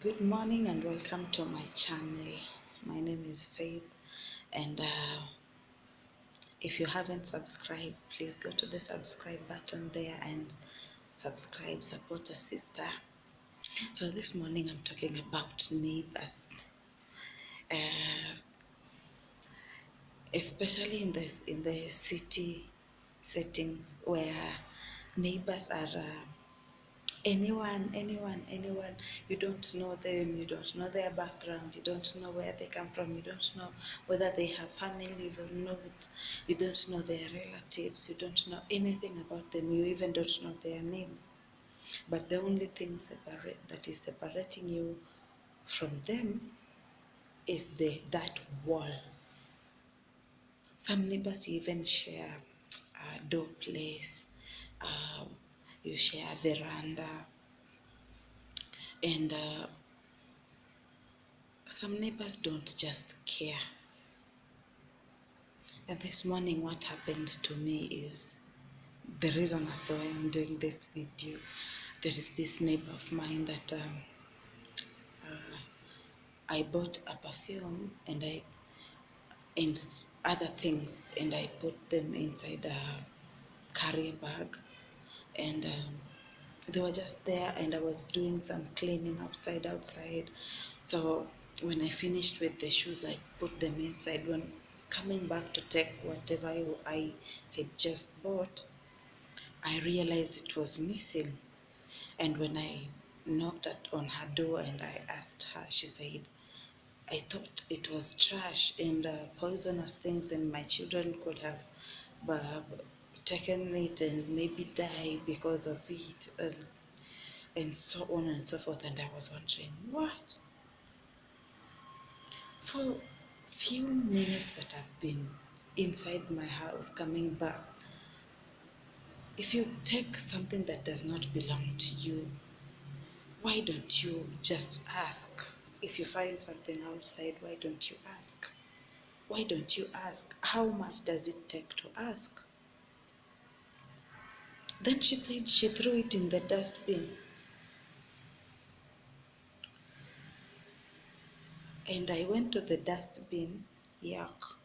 Good morning and welcome to my channel. My name is Faith, and if you haven't subscribed, please go to the subscribe button there and subscribe, support a sister. So this morning I'm talking about neighbors, uh, especially in the city settings where neighbors are anyone. You don't know them, you don't know their background, you don't know where they come from, you don't know whether they have families or not, you don't know their relatives, you don't know anything about them, you even don't know their names. But the only thing that is separating you from them is that wall. Some neighbors you even share a door place, um, you share a veranda, and some neighbors don't just care. And this morning, what happened to me is the reason as to why I'm doing this video. There is this neighbor of mine that I bought a perfume and other things, and I put them inside a carrier bag, and they were just there, and I was doing some cleaning outside. So when I finished with the shoes, I put them inside. When coming back to take whatever I had just bought, I realized it was missing. And when I knocked on her door and I asked her, she said, I thought it was trash and poisonous things, and my children could have uh, taken it and maybe die because of it, and so on and so forth. And I was wondering, what? For few minutes that I've been inside my house, coming back, if you take something that does not belong to you, why don't you just ask? If you find something outside, why don't you ask? Why don't you ask? How much does it take to ask? Then she said she threw it in the dustbin. And I went to the dustbin, yuck.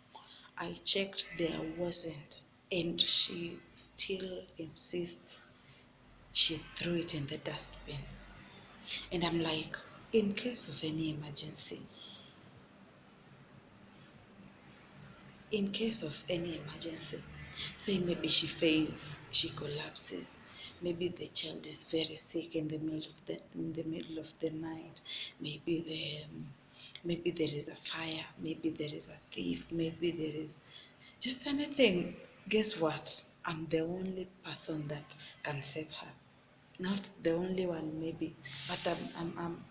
I checked, there wasn't. And she still insists she threw it in the dustbin. And I'm like, in case of any emergency, say maybe she faints, she collapses, maybe the child is very sick in the middle of the night, maybe there is a fire, maybe there is a thief, maybe there is just anything. Guess what? I'm the only person that can save her. Not the only one, maybe, but I'm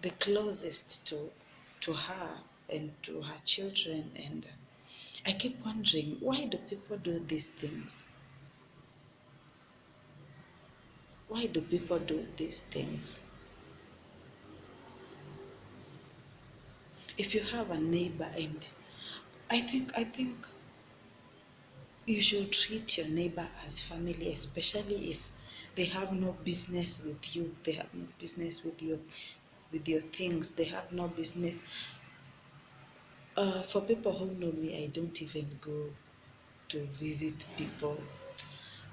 the closest to her and to her children. And I keep wondering, why do people do these things? Why do people do these things? If you have a neighbor, and I think you should treat your neighbor as family, especially if they have no business with you. They have no business with your things. They have no business. For people who know me, I don't even go to visit people.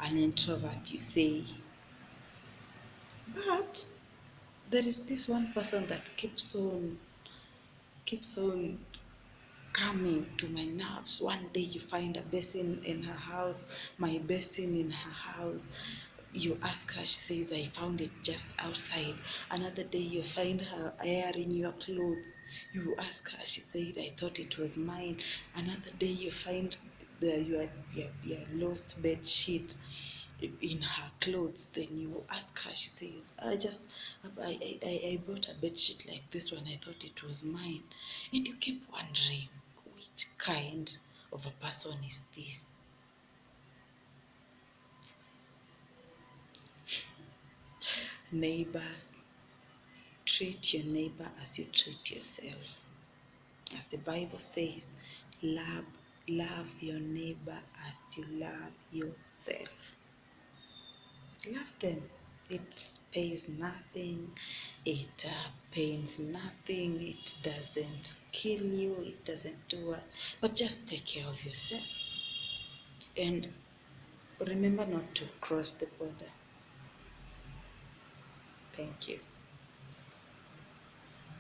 An introvert, you say. But there is this one person that keeps on coming to my nerves. One day you find a basin in her house, my basin in her house. You ask her, she says, I found it just outside. Another day you find her airing your clothes. You ask her, she said, I thought it was mine. Another day you find your lost bed sheet in her clothes. Then you ask her, she says, I bought a bed sheet like this one, I thought it was mine. And you keep wondering, which kind of a person is this? Neighbors, treat your neighbor as you treat yourself. As the Bible says, love your neighbor as you love yourself. Love them. It pays nothing, it pains nothing, it doesn't kill you, it doesn't do what, but just take care of yourself. And remember not to cross the border. Thank you.